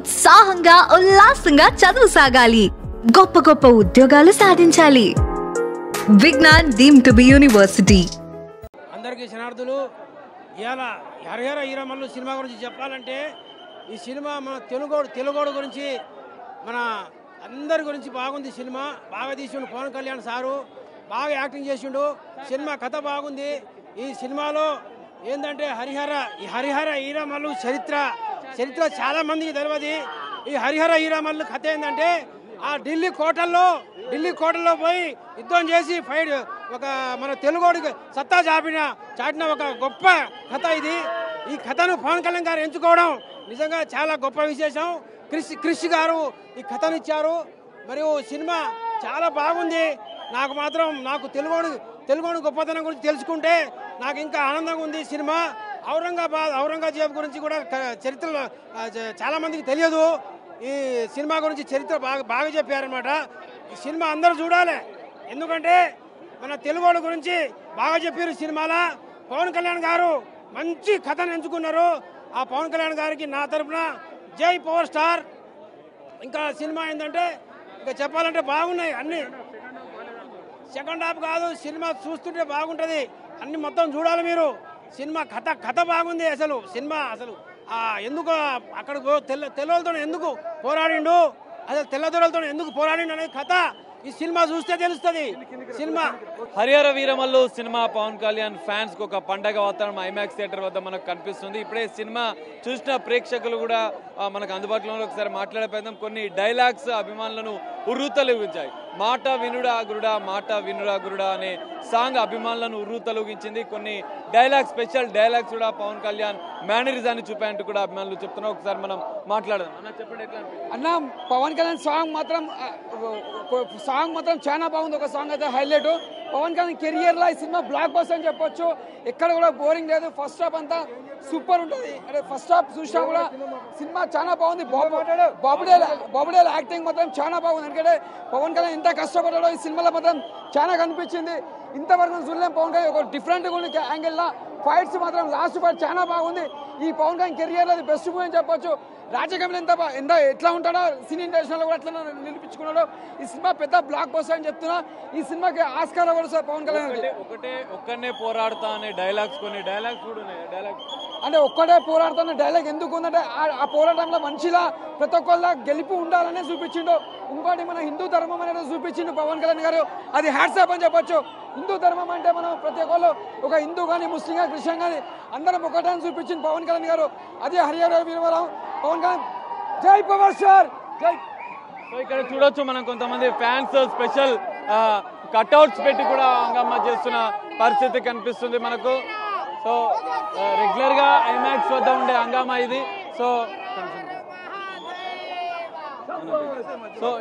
ఉత్సాహంగా ఉల్లాసంగా చదువు సాగాలి, గొప్ప గొప్ప ఉద్యోగాలు సాధించాలి. Vignan deemed to be university. అందరికీ శనార్థులు. ఇవాళ హరిహర వీరమల్లు సినిమా గురించి చెప్పాలంటే ఈ సినిమా మన తెలుగోడు గురించి మన అందరి గురించి బాగుంది. సినిమా బాగా తీసిండు పవన్ కళ్యాణ్ సారు, బాగా యాక్టింగ్ చేసిండు. సినిమా కథ బాగుంది. ఈ సినిమాలో ఏంటంటే హరిహర వీరమల్లు చరిత్ర చాలా మందికి తెలియదు. ఈ హరిహర వీరమల్లు కథ ఏంటంటే ఆ ఢిల్లీ కోటల్లో పోయి యుద్ధం చేసి ఫైట్ ఒక మన తెలుగోడికి సత్తా చాటిన ఒక గొప్ప కథ ఇది. ఈ కథను పవన్ కళ్యాణ్ గారు ఎంచుకోవడం నిజంగా చాలా గొప్ప విశేషం. క్రిష్ గారు ఈ కథను ఇచ్చారు. మరియు సినిమా చాలా బాగుంది. నాకు తెలుగోడు గొప్పతనం గురించి తెలుసుకుంటే నాకు ఇంకా ఆనందంగా ఉంది. సినిమా ఔరంగజేబు గురించి కూడా చరిత్రలో చాలా మందికి తెలియదు. ఈ సినిమా గురించి చరిత్ర బాగా చెప్పారనమాట. ఈ సినిమా అందరూ చూడాలి, ఎందుకంటే మన తెలుగోడు గురించి బాగా చెప్పారు సినిమాలో. పవన్ కళ్యాణ్ గారు మంచి కథను ఎంచుకున్నారు. ఆ పవన్ కళ్యాణ్ గారికి నా తరఫున జై పవర్ స్టార్. ఇంకా సినిమా ఏంటంటే ఇంకా చెప్పాలంటే బాగున్నాయి అన్ని. సెకండ్ హాఫ్ కాదు, సినిమా చూస్తుంటే బాగుంటుంది. అన్ని మొత్తం చూడాలి మీరు. సినిమా కథ బాగుంది. సినిమా ఎందుకు అక్కడ తెల్లలతో ఎందుకు పోరాడిండు, అసలు తెల్లదొరలతో ఎందుకు పోరాడిండు అనేది కథ ఈ సినిమా చూస్తే తెలుస్తుంది. Cinema Harihara Veeramallu cinema Pawan Kalyan fans కు ఒక పండగ వాతావరణం ఐమాక్స్ థియేటర్ వద్ద మనకు కనిపిస్తుంది. ఇప్పుడే సినిమా చూసిన ప్రేక్షకులు కూడా మనకు అందుబాటులో ఒకసారి మాట్లాడే ప్రయత్నం. కొన్ని డైలాగ్స్ అభిమానులను ఉర్రూతలూగించాయి. మాట వినుడా గురుడా అనే సాంగ్ అభిమానులను ఉర్రూతలూగించింది. కొన్ని స్పెషల్ డైలాగ్స్ కూడా పవన్ కళ్యాణ్ మేనరిజాన్ని చూపాయంటూ కూడా అభిమానులు చెప్తున్నారు. ఒకసారి మనం మాట్లాడదాం. అన్న చెప్పండి, ఎట్లా అన్న పవన్ కళ్యాణ్ సాంగ్ మాత్రం చాలా బాగుంది. ఒక సాంగ్ అయితే హైలైట్. పవన్ కళ్యాణ్ కెరియర్ లో ఈ సినిమా బ్లాక్ బస్టర్ అని చెప్పొచ్చు. ఎక్కడ కూడా బోరింగ్ లేదు. ఫస్ట్ హాఫ్ అంతా సూపర్ ఉంటుంది. అంటే ఫస్ట్ హాఫ్ చూసినా కూడా సినిమా చాలా బాగుంది. బాబుడేల యాక్టింగ్ మాత్రం చాలా బాగుంది. ఎందుకంటే పవన్ కళ్యాణ్ ఎంత కష్టపడ్డాడో ఈ సినిమాలో మాత్రం చాలా కనిపించింది. ఇంతవరకు చూడలేం పవన్ కళ్యాణ్ ఒక డిఫరెంట్ యాంగిల్ లా. ఫైట్స్ మాత్రం లాస్ట్ ఫైట్ చాలా బాగుంది. ఈ పవన్ కళ్యాణ్ కెరియర్ లో బెస్ట్ మూవీ అని చెప్పొచ్చు. రాజకీయంలో ఎట్లా ఉంటాడో సినీ ఇండస్ట్రీలో కూడా అట్లా నిలిపించుకున్నాడు. ఈ సినిమా పెద్ద బ్లాక్ బస్టర్ అని చెప్తున్నా. ఈ సినిమాకి Oscar award sir Pawan Kalyan. ఒక్కనే పోరాడుతా అనే కొన్ని డైలాగ్స్ కూడా ఉన్నాయి. అంటే ఒక్కడే పోరాడుతా అనే డైలాగ్ ఎందుకు ఉందంటే ఆ పోరాటంలో మనిషిలా ప్రతి ఒక్కళ్ళ గెలుపు ఉండాలనే చూపించిండు. ఇంకోటి మన హిందూ ధర్మం అనేది చూపించిండు పవన్ కళ్యాణ్ గారు. అది హ్యాట్సాప్ అని చెప్పొచ్చు. హిందూ ధర్మం అంటే మనం ప్రతి ఒక్కళ్ళు ఒక హిందూ కానీ ముస్లిం కానీ క్రిస్టియన్ కానీ అందరం ఒకటని చూపించింది పవన్ కళ్యాణ్ గారు. అదే హరిహర వీరమల్లు పవన్ కళ్యాణ్ జై పవర్ స్టార్ జై. సో ఇక్కడ చూడొచ్చు మనం కొంతమంది ఫ్యాన్స్ స్పెషల్ కట్అవుట్స్ పెట్టి కూడా హంగామా చేస్తున్న పరిస్థితి కనిపిస్తుంది మనకు. సో రెగ్యులర్ గా ఐమాక్స్ వద్ద ఉండే హంగామా ఇది. సో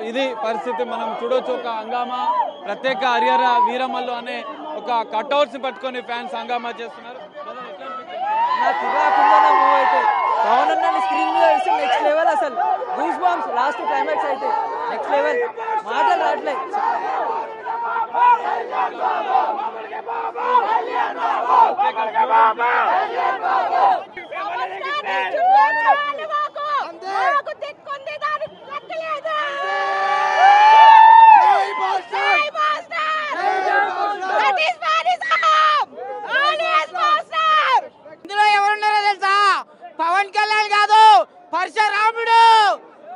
ఇది పరిస్థితి మనం చూడొచ్చు. ఒక హంగామా ప్రత్యేక హరిహర వీరమల్లు అనే ఒక కట్అవుట్స్ పట్టుకొని ఫ్యాన్స్ హంగామా చేస్తున్నారు. పవన్ అన్న స్క్రీన్ మీద వేసి నెక్స్ట్ లెవెల్. అసలు గూస్ బాంబ్స్ లాస్ట్ క్లైమాక్స్ అయితే నెక్స్ట్ లెవెల్. మాటలు రావట్లే. ఇందులో ఎవరున్నారో తెలుసా? పవన్ కళ్యాణ్ కాదు, పరశురాముడు,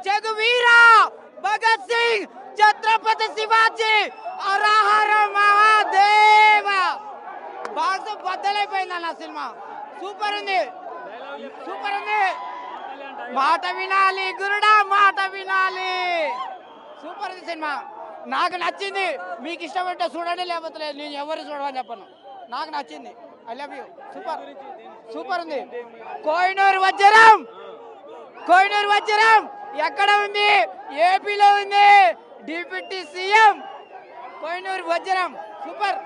జగవీర, భగత్ సింగ్, ఛత్రపతి శివాజీ, అరహర మహాదేవ. బాక్స్ బద్దలైపోయింది అన్న సినిమా. సూపర్ ఉంది. మాట వినాలి గురుడా, మాట వినాలి. సూపర్ ఉంది సినిమా. నాకు నచ్చింది. మీకు ఇష్టపడితే చూడండి, లేకపోతే లేదు. నేను ఎవరు చూడమని చెప్పను. నాకు నచ్చింది. I love you. సూపర్ ఉంది. కోహినూర్ వజ్రం ఎక్కడ ఉంది? ఏపీలో ఉంది. డిప్యూటీ సీఎం కోహినూర్ వజ్రం. సూపర్.